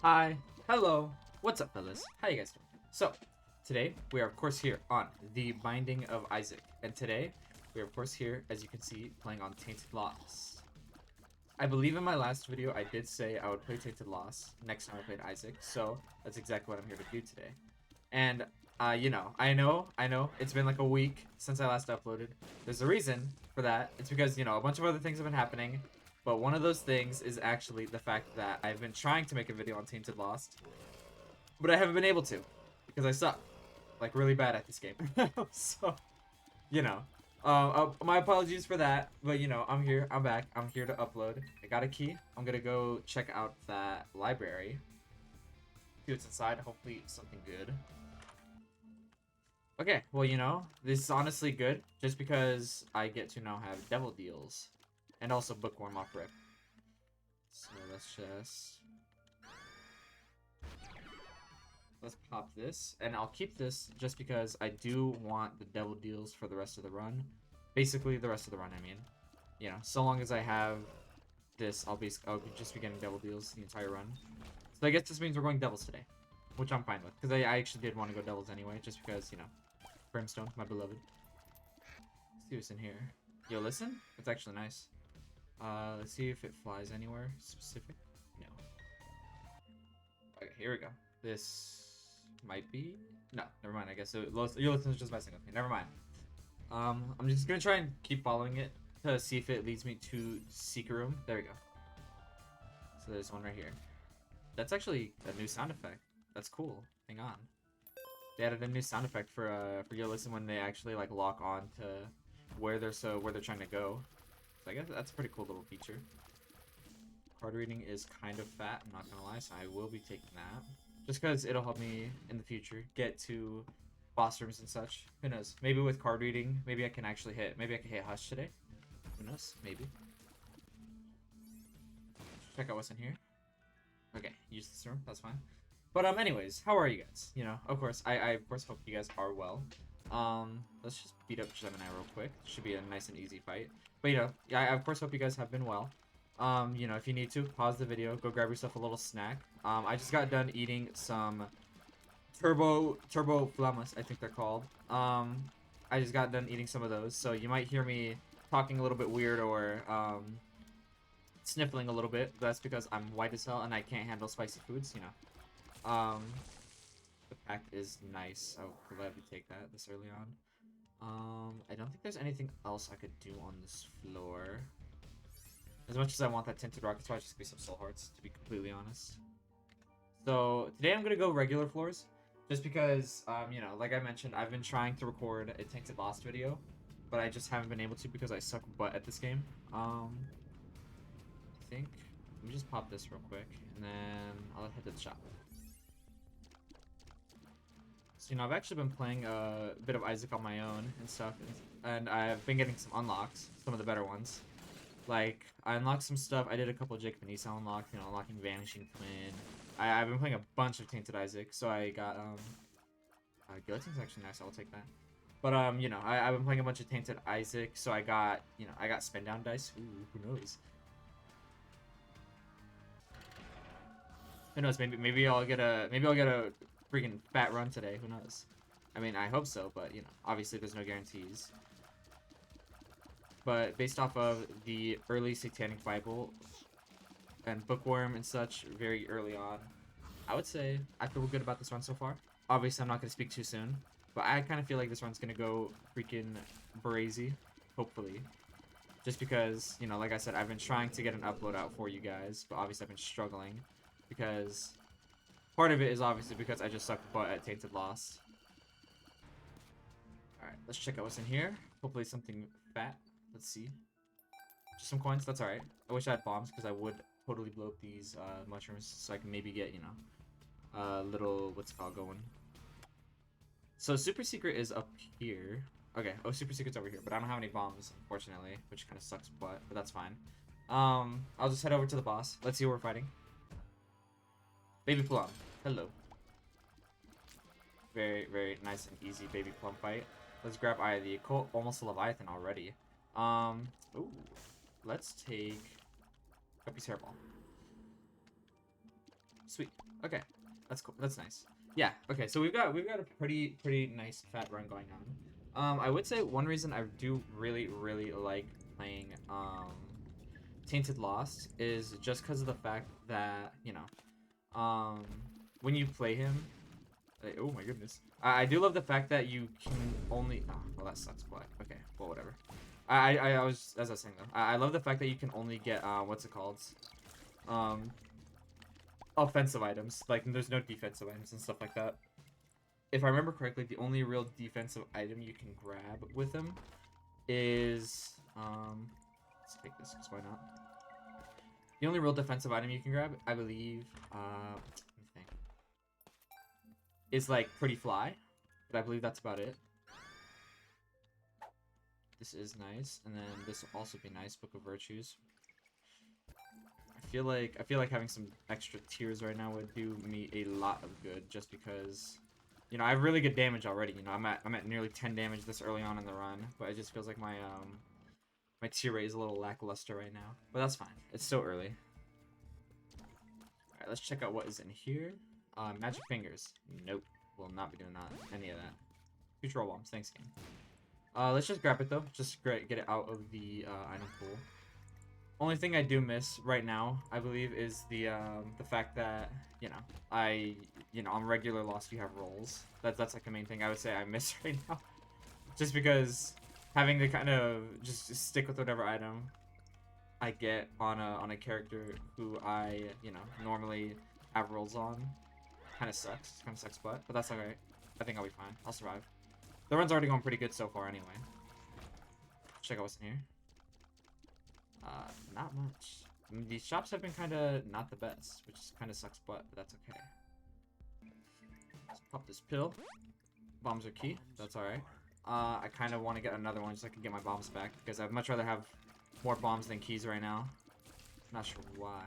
Hi, hello, what's up, fellas? How you guys doing? So, today we are of course here on The Binding of Isaac, and today we are of course here, as you can see, playing on Tainted Lost. I believe in my last video I did say I would play Tainted Lost next time I played Isaac, so that's exactly what I'm here to do today. And, I know, it's been like a week since I last uploaded. There's a reason for that. It's because, a bunch of other things have been happening. But one of those things is actually the fact that I've been trying to make a video on Tainted Lost, but I haven't been able to because I suck, like really bad at this game. So, you know, my apologies for that, but I'm here, I'm back, I'm here to upload. I got a key. I'm gonna go check out that library, see what's inside. Hopefully, something good. Okay, well, this is honestly good just because I get to now have devil deals and also bookworm off rip. So let's pop this, and I'll keep this just because I do want the devil deals for the rest of the run. Basically, the rest of the run, I mean. So long as I have this, I'll just be getting devil deals the entire run. So I guess this means we're going devils today, which I'm fine with, because I actually did want to go devils anyway, just because, Brimstone, my beloved. Let's see what's in here. Yo, listen? It's actually nice. Let's see if it flies anywhere specific. No. Okay, here we go. This might be... No, never mind. I guess your listeners just messing with me. Never mind. I'm just gonna try and keep following it to see if it leads me to Secret Room. There we go. So there's one right here. That's actually a new sound effect. That's cool. Hang on. They added a new sound effect for your listen when they actually like lock on to where they're trying to go. So I guess that's a pretty cool little feature. Card reading is kind of fat, I'm not gonna lie, so I will be taking that. Just because it'll help me in the future get to boss rooms and such. Who knows? Maybe with card reading, maybe I can actually maybe I can hit Hush today. Who knows? Maybe. Check out what's in here. Okay, use this room, that's fine. But anyways, how are you guys? Of course, I of course hope you guys are well. Let's just beat up Gemini real quick. Should be a nice and easy fight. But yeah, I of course hope you guys have been well. If you need to, pause the video, go grab yourself a little snack. I just got done eating some turbo flamas, I think they're called. I just got done eating some of those, so you might hear me talking a little bit weird or sniffling a little bit. That's because I'm white as hell and I can't handle spicy foods, The pack is nice. I'll gladly take that this early on. I don't think there's anything else I could do on this floor. As much as I want that tinted rocket, so I just be some soul hearts, to be completely honest. So today I'm gonna go regular floors, just because like I mentioned, I've been trying to record a Tainted Lost video, but I just haven't been able to because I suck butt at this game. I think let me just pop this real quick, and then I'll head to the shop. So I've actually been playing a bit of Isaac on my own and stuff, and I've been getting some unlocks, some of the better ones. Like, I unlocked some stuff. I did a couple of Jacob and Esau unlocks, unlocking Vanishing Twin. I've been playing a bunch of Tainted Isaac, so I got, Guillotine's actually nice, I'll take that. But, I've been playing a bunch of Tainted Isaac, so I got, I got spin down dice. Ooh, who knows? Who knows, maybe I'll get a freaking fat run today, who knows? I mean, I hope so, but, obviously there's no guarantees. But based off of the early Satanic Bible and Bookworm and such very early on, I would say I feel good about this run so far. Obviously, I'm not going to speak too soon, but I kind of feel like this run's going to go freaking brazy, hopefully. Just because, like I said, I've been trying to get an upload out for you guys, but obviously I've been struggling because part of it is obviously because I just suck butt at Tainted Lost. Alright, let's check out what's in here. Hopefully something fat. Let's see. Just some coins, that's alright. I wish I had bombs because I would totally blow up these mushrooms so I can maybe get, little, what's it called, going. So Super Secret is up here. Okay, oh, Super Secret's over here, but I don't have any bombs, unfortunately, which kind of sucks butt, but that's fine. I'll just head over to the boss. Let's see who we're fighting. Baby Plum. Hello. Very, very nice and easy Baby Plum fight. Let's grab Eye of the Occult. Almost a Leviathan already. Ooh. Let's take Guppy's Hairball. Sweet. Okay, that's cool. That's nice. Yeah. Okay, so we've got a pretty nice fat run going on. I would say one reason I do really like playing Tainted Lost is just because of the fact that, you know, when you play him, oh my goodness, I do love the fact that you can only, oh, well that sucks, but okay, well whatever. I was, as I was saying though, I love the fact that you can only get what's it called, um offensive items. Like there's no defensive items and stuff like that. If I remember correctly, the only real defensive item you can grab with him is let's take this because why not? The only real defensive item you can grab, I believe, let me think, is like Pretty Fly, but I believe that's about it. This is nice, and then this will also be nice. Book of Virtues. I feel like having some extra tiers right now would do me a lot of good, just because, you know, I have really good damage already. You know, I'm at nearly 10 damage this early on in the run, but it just feels like my my tier rate is a little lackluster right now. But that's fine. It's still early. All right, let's check out what is in here. Magic Fingers. Nope, will not be doing that. Any of that. Future bombs. Thanks, game. Let's just grab it though. Just get it out of the item pool. Only thing I do miss right now, I believe, is the fact that, you know, on regular Lost you have rolls. That's like the main thing I would say I miss right now. Just because having to kind of just stick with whatever item I get on a character who I, you know, normally have rolls on kind of sucks. Kind of sucks butt, but that's alright. I think I'll be fine. I'll survive. The run's already going pretty good so far anyway. Check out what's in here. Not much. I mean, these shops have been kind of not the best, which kind of sucks butt, but that's okay. Let's pop this pill. Bombs are key. That's alright. I kind of want to get another one so I can get my bombs back, because I'd much rather have more bombs than keys right now. Not sure why.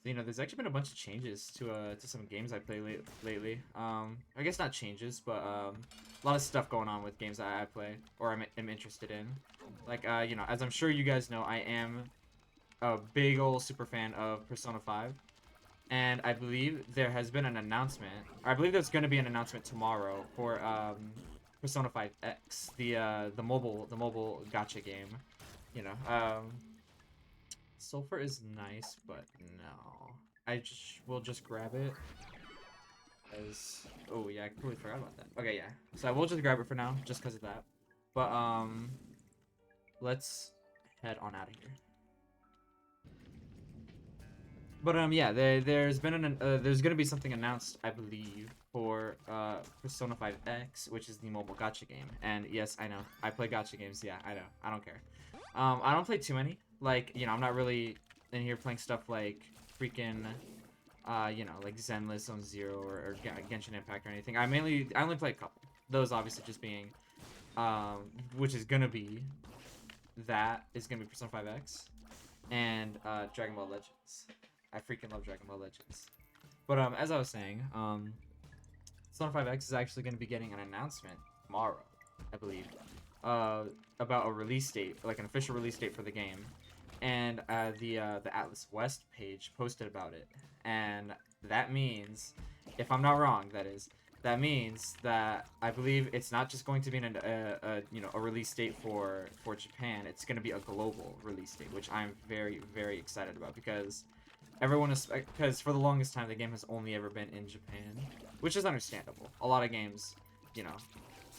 So, you know, there's actually been a bunch of changes to some games I play lately. I guess not changes, but a lot of stuff going on with games that I play or am interested in. Like, you know, as I'm sure you guys know, I am a big old super fan of Persona 5. And I believe there has been an announcement, or I believe there's going to be an announcement tomorrow for Persona 5X, the mobile gacha game. You know, sulfur is nice, but no. We'll just grab it. As, oh yeah, I completely forgot about that. Okay, yeah. So I will just grab it for now, just because of that. But let's head on out of here. But yeah, there's been there's gonna be something announced, I believe, for Persona 5X, which is the mobile gacha game. And yes, I know, I play gacha games. Yeah, I know, I don't care. I don't play too many. Like, you know, I'm not really in here playing stuff like freaking, you know, like Zenless Zone Zero or Genshin Impact or anything. I only play a couple. Those obviously just being, which is gonna be Persona 5X and Dragon Ball Legends. I freaking love Dragon Ball Legends. But as I was saying, Persona 5X is actually going to be getting an announcement tomorrow, I believe, about a release date, like an official release date for the game. And the Atlas West page posted about it, and that means, if I'm not wrong, that means that I believe it's not just going to be you know, a release date for Japan. It's going to be a global release date, which I'm very excited about, because because for the longest time the game has only ever been in Japan, which is understandable. A lot of games, you know,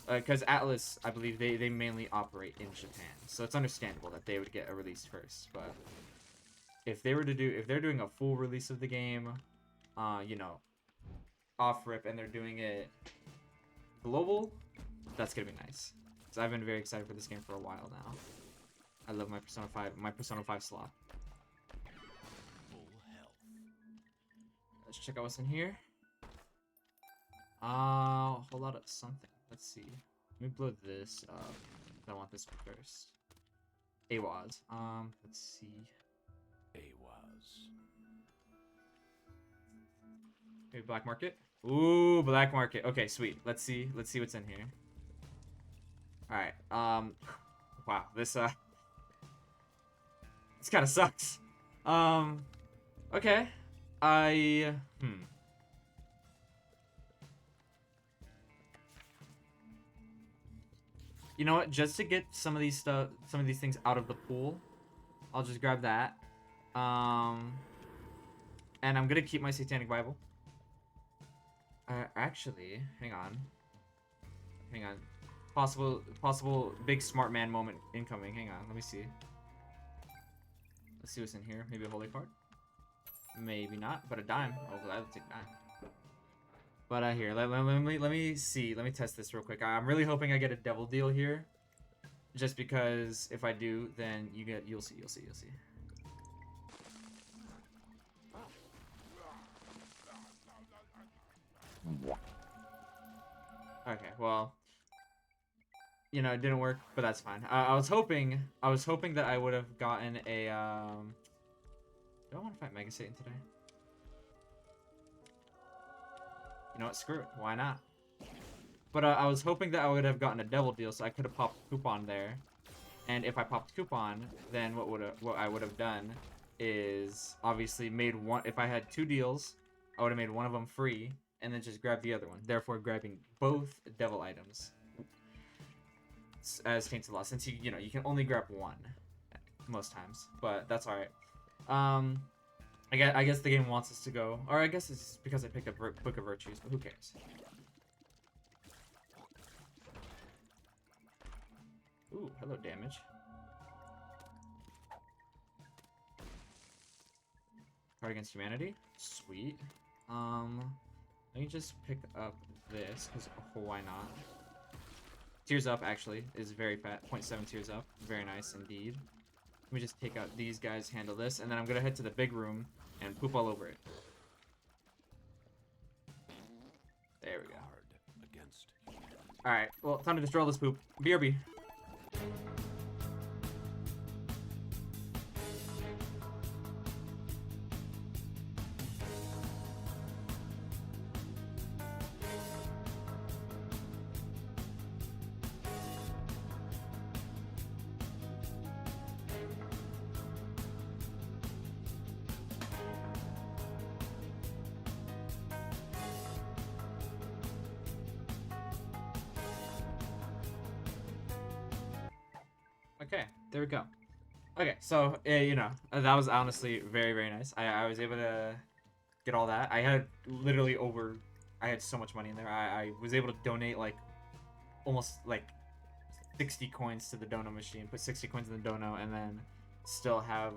because Atlas, I believe they mainly operate in Japan, so it's understandable that they would get a release first. But if they're doing a full release of the game, you know, off rip, and they're doing it global, that's gonna be nice. So I've been very excited for this game for a while now. I love my Persona 5 slot. Let's check out what's in here. A whole lot of something. Let's see. Let me blow this up. I want this one first. AWAS. Let's see. AWAS. Maybe black market. Ooh, black market. Okay, sweet. Let's see what's in here. All right. Wow. This kind of sucks. Okay. You know what? Just to get some of these things out of the pool, I'll just grab that. And I'm gonna keep my Satanic Bible. Actually, hang on. Hang on. Possible big smart man moment incoming. Hang on, let me see. Let's see what's in here. Maybe a holy card? Maybe not, but a dime. Oh, glad to take a dime. But here, let me see. Let me test this real quick. I'm really hoping I get a devil deal here. Just because if I do, then you'll see. Okay, well, you know, it didn't work, but that's fine. I was hoping that I would have gotten a do I want to fight Mega Satan today? You know what? Screw it. Why not? But I was hoping that I would have gotten a devil deal, so I could have popped coupon there. And if I popped coupon, then what I would have done is obviously made one. If I had 2 deals, I would have made one of them free, and then just grabbed the other one. Therefore, grabbing both devil items as Tainted Law, since you can only grab one most times, but that's all right. I guess the game wants us to go, or I guess it's because I picked up Book of Virtues, but who cares? Ooh, hello, damage. Card against humanity, sweet. Let me just pick up this because why not? Tears up actually is very fat. 0.7 tears up, very nice indeed. Let me just take out these guys, handle this, and then I'm gonna head to the big room and poop all over it. There we go. Alright, well, time to destroy all this poop. BRB. Okay, there we go. Okay, so, you know, that was honestly very, very nice. I was able to get all that. I had literally I had so much money in there. I was able to donate, like, almost, like, 60 coins to the dono machine. Put 60 coins in the dono, and then still have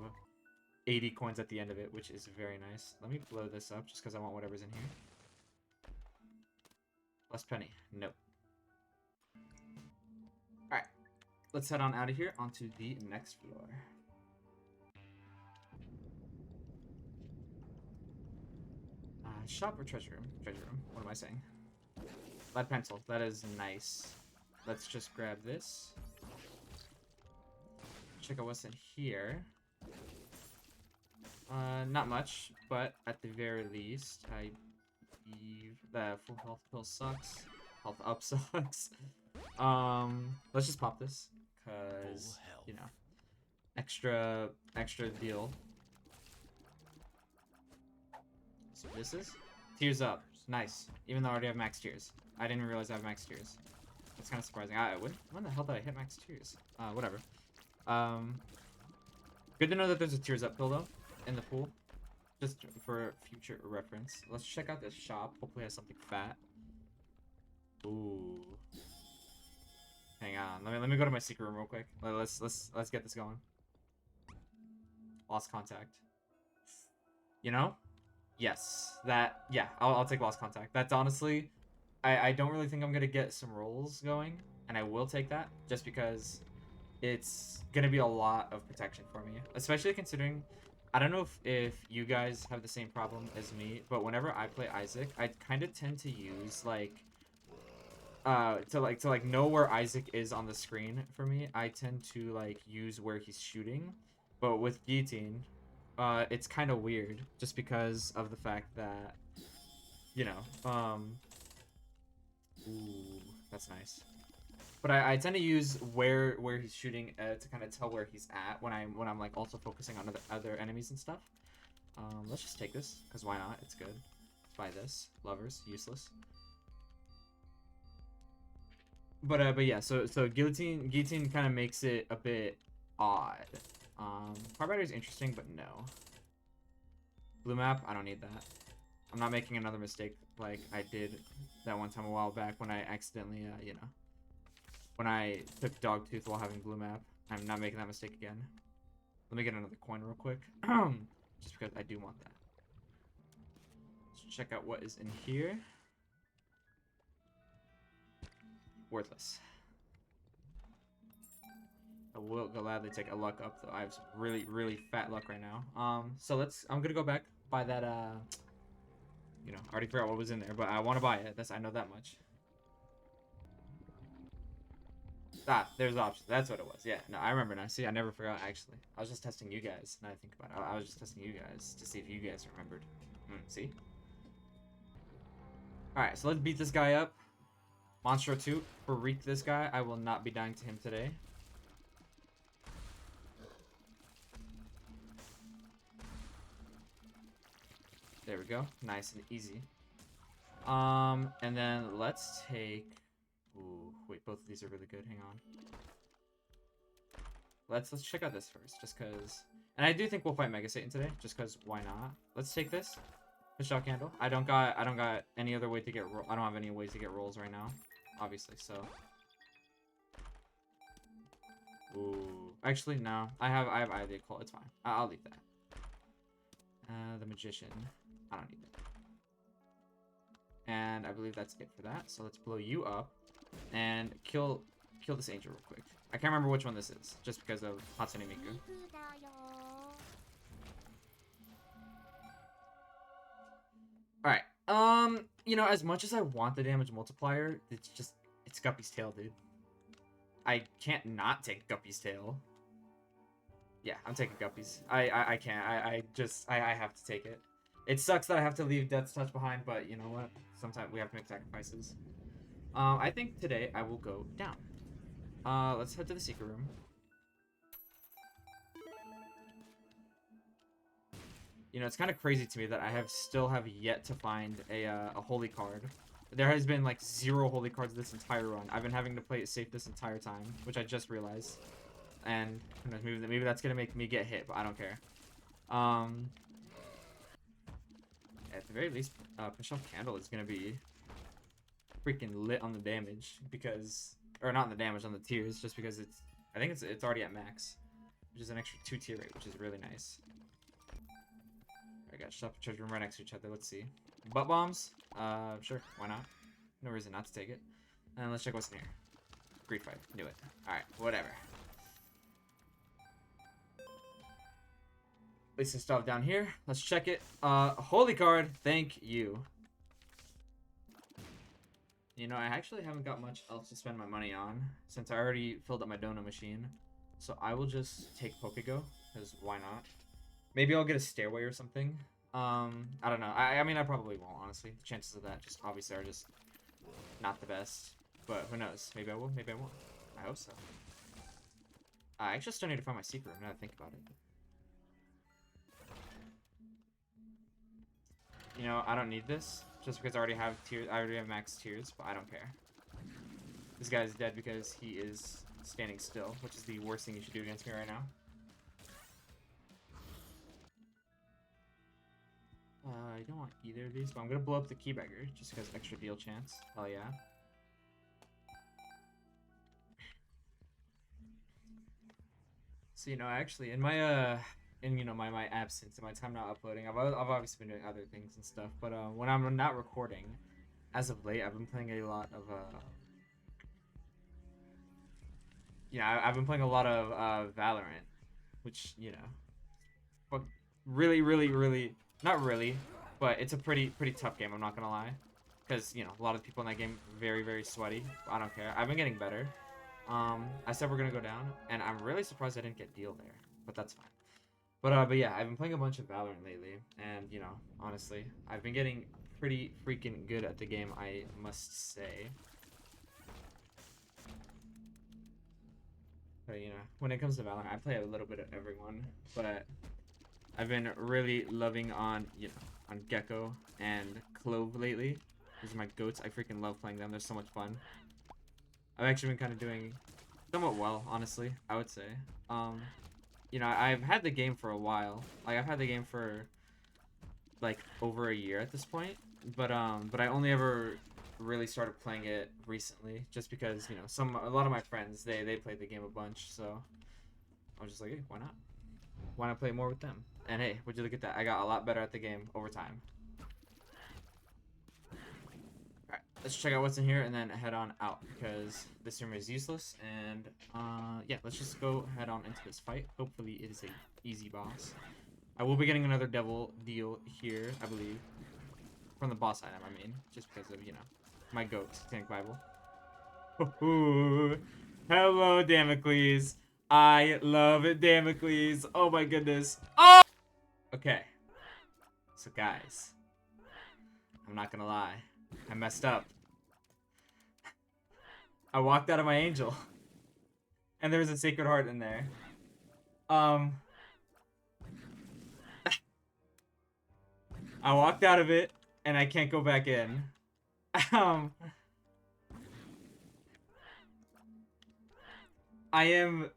80 coins at the end of it, which is very nice. Let me blow this up, just because I want whatever's in here. Last penny. Nope. Alright. Let's head on out of here onto the next floor. Shop or treasure room? Treasure room. What am I saying? Lead pencil. That is nice. Let's just grab this. Check out what's in here. Not much, but at the very least, I believe the full health pill sucks. Health up sucks. Let's just pop this, cause you know, extra deal. So this is tears up, nice. Even though I already have max tears, I didn't realize I have max tears. That's kind of surprising. When the hell did I hit max tears? Whatever. Good to know that there's a tears up pill though in the pool, just for future reference. Let's check out this shop. Hopefully it has something fat. Ooh. Hang on. Let me go to my secret room real quick. Let's get this going. Lost contact. You know? Yes. Yeah, I'll take lost contact. That's honestly, I don't really think I'm gonna get some rolls going, and I will take that just because it's gonna be a lot of protection for me, especially considering I don't know if you guys have the same problem as me, but whenever I play Isaac, I kind of tend to use like to know where Isaac is on the screen for me. I tend to like use where he's shooting, but with Guillotine, it's kind of weird just because of the fact that, you know, ooh, that's nice. But I tend to use where he's shooting to kind of tell where he's at when I'm like also focusing on other enemies and stuff. Let's just take this, because why not? It's good. Let's buy this. Lovers, useless. But yeah, so guillotine kind of makes it a bit odd. Carbide is interesting, but no. Blue map, I don't need that. I'm not making another mistake like I did that one time a while back when I accidentally, you know, when I took Dogtooth while having blue map. I'm not making that mistake again. Let me get another coin real quick, just because I do want that. Let's check out what is in here. Worthless. I will gladly take a luck up, though. I have some really fat luck right now. So I'm gonna go back, buy that, you know, I already forgot what was in there, but I want to buy it. I know that much. Ah, there's options. That's what it was. Yeah, no, I remember now. See, I never forgot, actually. I was just testing you guys, now I think about it. I was just testing you guys to see if you guys remembered. See? Alright, so let's beat this guy up. Monstro 2, freak this guy. I will not be dying to him today. There we go. Nice and easy. And then let's take... Ooh, wait, both of these are really good. Hang on. Let's check out this first, just because... And I do think we'll fight Mega Satan today, just because why not? Let's take this. Shot candle. I don't got any other way to get I don't have any ways to get rolls right now, obviously, so. Ooh. Actually, no. I have eye of the occult. It's fine. I'll leave that. The magician. I don't need that. And I believe that's it for that. So let's blow you up and kill this angel real quick. I can't remember which one this is, just because of Hatsune Miku. Alright, you know, as much as I want the damage multiplier, it's Guppy's tail, dude. I can't not take Guppy's tail. Yeah, I'm taking Guppy's. I can't. I have to take it. It sucks that I have to leave Death's Touch behind, but you know what? Sometimes we have to make sacrifices. I think today I will go down. Let's head to the secret room. You know, it's kind of crazy to me that I still have yet to find a holy card. There has been like 0 holy cards this entire run. I've been having to play it safe this entire time, which I just realized. And who knows, maybe that's gonna make me get hit, but I don't care. At the very least, Michelle Candle is gonna be freaking lit on the damage because, or not on the damage, on the tiers, just because I think it's already at max, which is an extra 2 tier rate, which is really nice. I got shop and treasure room right next to each other. Let's see. Butt bombs? Sure. Why not? No reason not to take it. And let's check what's in here. Greed fight. Knew it. Alright, whatever. Place some stuff down here. Let's check it. Holy card. Thank you. You know, I actually haven't got much else to spend my money on since I already filled up my donut machine. So I will just take Pokego, because why not? Maybe I'll get a stairway or something. I don't know. I mean, I probably won't, honestly. The chances of that just obviously are just not the best. But who knows? Maybe I will, maybe I won't. I hope so. I actually still need to find my secret room now that I think about it. You know, I don't need this, just because I already have tiers. I already have max tiers, but I don't care. This guy's dead because he is standing still, which is the worst thing you should do against me right now. I don't want either of these, but I'm gonna blow up the Keybagger just because extra deal chance. Hell yeah. So you know, actually, in my you know my absence, in my time not uploading, I've obviously been doing other things and stuff. But when I'm not recording, as of late, I've been playing a lot of I've been playing a lot of Valorant, which you know, but really not really, but it's a pretty tough game. I'm not gonna lie, because you know a lot of people in that game very sweaty. I don't care. I've been getting better. I said we're gonna go down, and I'm really surprised I didn't get deal there, but that's fine. But yeah, I've been playing a bunch of Valorant lately, and you know, honestly, I've been getting pretty freaking good at the game, I must say. But you know, when it comes to Valorant, I play a little bit of everyone, but I've been really loving on, you know, on Gecko and Clove lately. These are my goats. I freaking love playing them. They're so much fun. I've actually been kind of doing somewhat well, honestly, I would say. You know, I've had the game for a while. Like, I've had the game for, like, over a year at this point. But I only ever really started playing it recently, just because, you know, a lot of my friends, they played the game a bunch, so I was just like, hey, why not? Why not play more with them? And hey, would you look at that? I got a lot better at the game over time. Alright, let's check out what's in here and then head on out, because this room is useless. And yeah, let's just go head on into this fight. Hopefully it is a easy boss. I will be getting another devil deal here, I believe. From the boss item, I mean. Just because of, you know, my goat, Satanic Bible. Hello, Damocles. I love it, Damocles. Oh my goodness. Oh! Okay. So guys, I'm not gonna lie. I messed up. I walked out of my angel. And there was a sacred heart in there. I walked out of it and I can't go back in. I am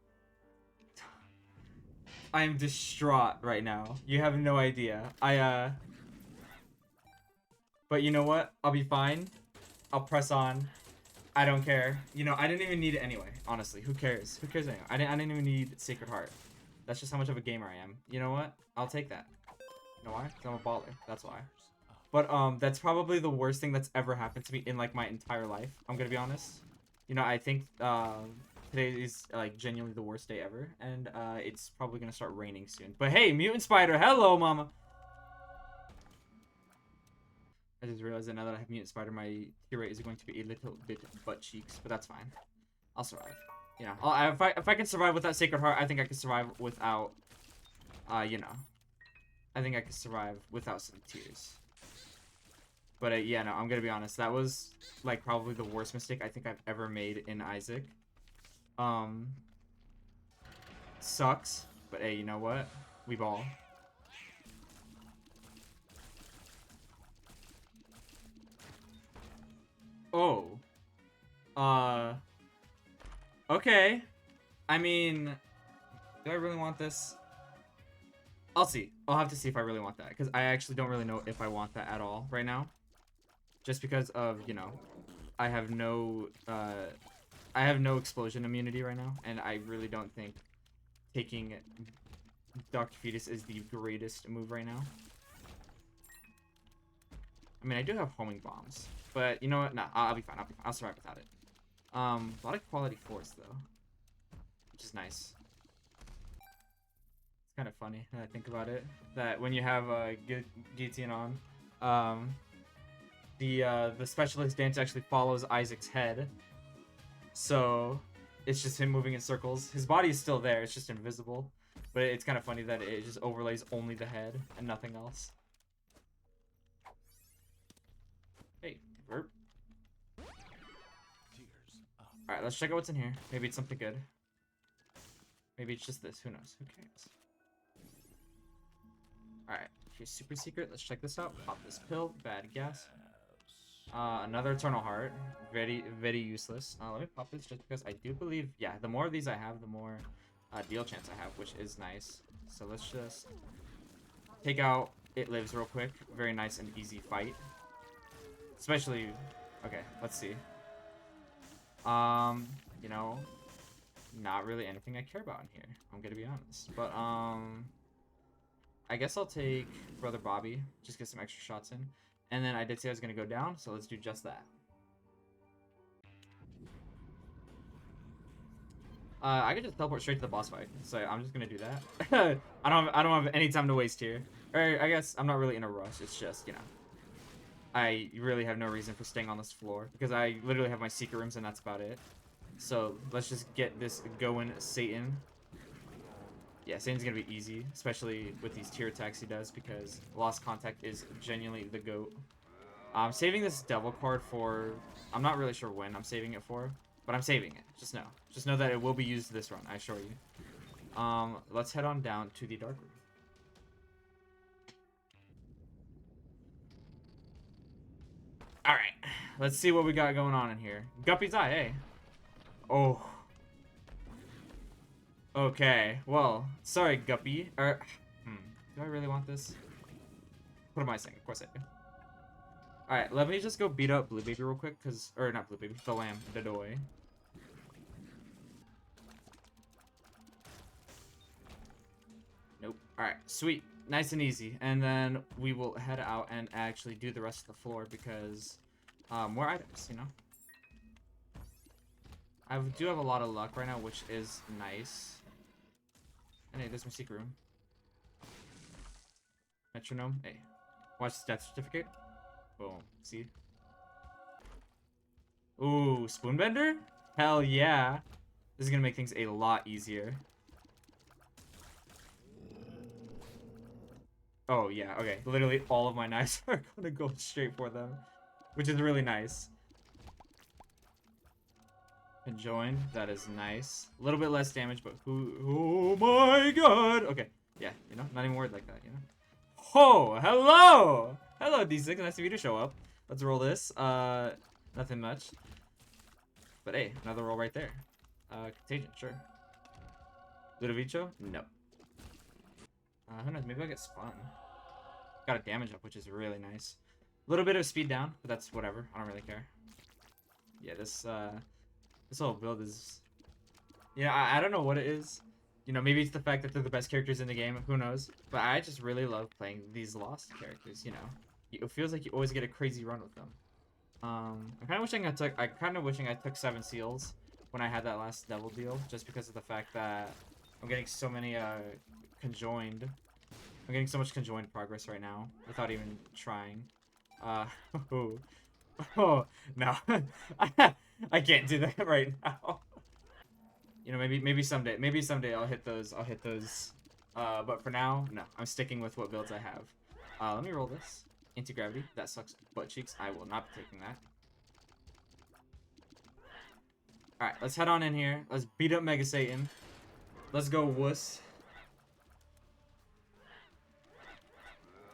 distraught right now. You have no idea. But you know what? I'll be fine. I'll press on. I don't care. You know, I didn't even need it anyway, honestly. Who cares? Who cares anyway? I didn't even need Sacred Heart. That's just how much of a gamer I am. You know what? I'll take that. You know why? Because I'm a baller. That's why. But, that's probably the worst thing that's ever happened to me in, like, my entire life. I'm gonna be honest. You know, I think, today is, like, genuinely the worst day ever. And, it's probably gonna start raining soon. But hey, Mutant Spider! Hello, mama! I just realized that now that I have Mutant Spider, my tier rate is going to be a little bit butt cheeks, but that's fine. I'll survive. You know, if I can survive without Sacred Heart, I think I can survive without, you know, I think I can survive without some tears. But yeah, no, I'm gonna be honest. That was like probably the worst mistake I think I've ever made in Isaac. Sucks, but hey, you know what? We ball. Oh. Okay. I mean, do I really want this? I'll see. I'll have to see if I really want that, because I actually don't really know if I want that at all right now. Just because of, you know, I have no explosion immunity right now, and I really don't think taking Dr. Fetus is the greatest move right now. I mean, I do have homing bombs, but you know what? Nah, I'll be fine. I'll survive without it. A lot of quality force though, which is nice. It's kind of funny when I think about it, that when you have guillotine on, the specialist dance actually follows Isaac's head, so it's just him moving in circles. His body is still there; it's just invisible. But it's kind of funny that it just overlays only the head and nothing else. Hey, burp. Alright, let's check out what's in here. Maybe it's something good. Maybe it's just this. Who knows? Who cares? Alright, here's super secret. Let's check this out. Pop this pill. Bad gas. Another Eternal Heart. Very, very useless. Let me pop this just because I do believe... Yeah, the more of these I have, the more deal chance I have, which is nice. So let's just take out It Lives real quick. Very nice and easy fight. Especially... Okay, let's see. You know, not really anything I care about in here. I'm gonna be honest. But, I guess I'll take Brother Bobby. Just get some extra shots in. And then I did say I was gonna go down, so let's do just that. I could just teleport straight to the boss fight. So I'm just gonna do that. I don't have any time to waste here. Or I guess I'm not really in a rush. It's just, you know, I really have no reason for staying on this floor because I literally have my secret rooms and that's about it. So let's just get this going, Satan. Yeah, Satan's gonna be easy, especially with these tier attacks he does, because Lost Contact is genuinely the GOAT. I'm saving this devil card for... I'm not really sure when I'm saving it for, but I'm saving it. Just know. Just know that it will be used this run, I assure you. Let's head on down to the Dark Room. Alright. Let's see what we got going on in here. Guppy's Eye, eh? Oh. Okay. Well, sorry, Guppy. Do I really want this? What am I saying? Of course I do. Alright, let me just go beat up Blue Baby real quick, cause... Or, not Blue Baby, the lamb. The doy. Nope. Alright, sweet. Nice and easy. And then we will head out and actually do the rest of the floor, because... more items, you know? I do have a lot of luck right now, which is nice. And hey, there's my secret room. Metronome. Hey. Watch the death certificate. Boom. See? Ooh, Spoonbender? Hell yeah. This is gonna make things a lot easier. Oh, yeah, okay. Literally all of my knives are gonna go straight for them. Which is really nice. Conjoined. That is nice. A little bit less damage, but who... Oh my god! Okay. Yeah, you know? Not even worried like that, you know? Oh, hello! Hello, D6. Nice of you to show up. Let's roll this. Nothing much. But hey, another roll right there. Contagion, sure. Ludovico? No. Who knows? Maybe I'll get spun. Got a damage up, which is really nice. A little bit of speed down, but that's whatever. I don't really care. Yeah, this whole build is... You know, I don't know what it is. You know, maybe it's the fact that they're the best characters in the game. Who knows? But I just really love playing these Lost characters, you know. It feels like you always get a crazy run with them. I'm kind of wishing I took 7 seals when I had that last devil deal, just because of the fact that I'm getting so many conjoined. I'm getting so much conjoined progress right now without even trying. Oh no, I can't do that right now. You know, maybe someday I'll hit those. But for now, no. I'm sticking with what builds I have. Let me roll this. Anti-gravity. That sucks butt cheeks. I will not be taking that. Alright, let's head on in here. Let's beat up Mega Satan. Let's go, wuss.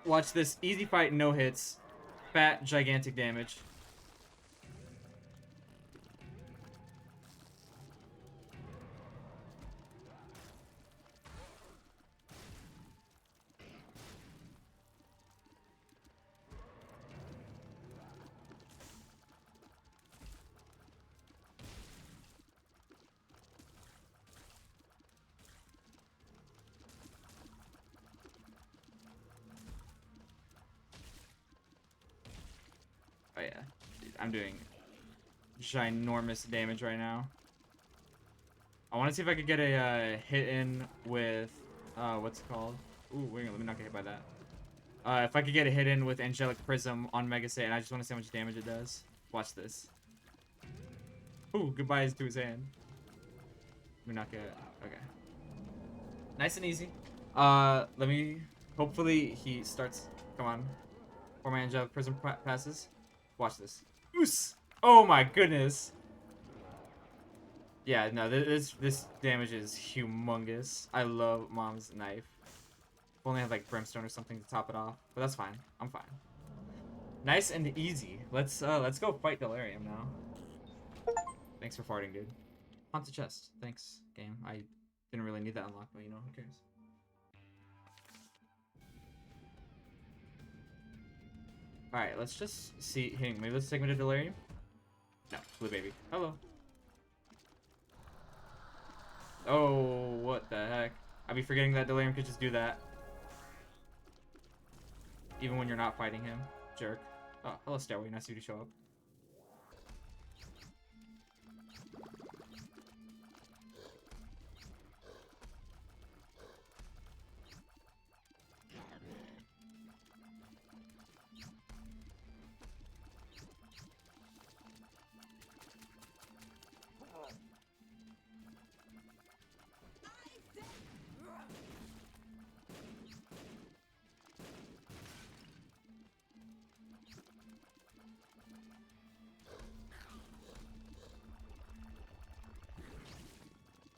Watch this. Easy fight, no hits. Fat, gigantic damage. Oh yeah, dude, I'm doing ginormous damage right now. I want to see if I could get a hit in with what's it called? Ooh, wait, let me not get hit by that. If I could get a hit in with Angelic Prism on Mega Satan, I just want to see how much damage it does. Watch this. Ooh, goodbyes to his hand. Let me not get it. Okay. Nice and easy. Let me. Hopefully he starts. Come on. Before my Angelic Prism passes. Watch this. Oos! Oh my goodness. Yeah, no, this damage is humongous. I love Mom's knife. If only I had like brimstone or something to top it off, but that's fine. I'm fine. Nice and easy. Let's go fight Delirium now. Thanks for farting, dude. Haunted chest. Thanks, game. I didn't really need that unlock, but you know, who cares? Alright, let's just see. Hey, maybe let's take me to Delirium. No, Blue Baby. Hello. Oh, what the heck? I'd be forgetting that Delirium could just do that. Even when you're not fighting him. Jerk. Oh, hello, Stairway. Nice of you to show up.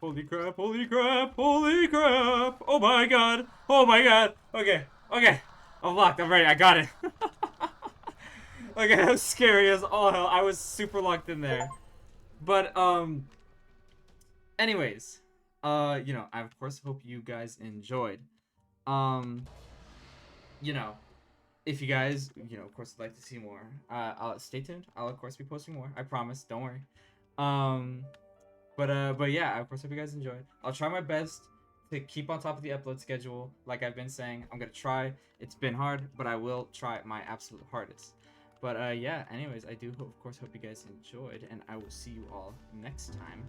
Holy crap, holy crap, holy crap. Oh my god. Oh my god. Okay, okay. I'm locked. I'm ready. I got it. Okay, that was scary as all hell. I was super locked in there. But, anyways, you know, I of course hope you guys enjoyed. Um, you know, if you guys, you know, of course, would like to see more, I'll stay tuned. I'll of course be posting more. I promise. Don't worry. Um, but yeah, I of course hope you guys enjoyed. I'll try my best to keep on top of the upload schedule. Like I've been saying, I'm gonna try. It's been hard, but I will try my absolute hardest. But yeah, anyways, I do of course hope you guys enjoyed, and I will see you all next time.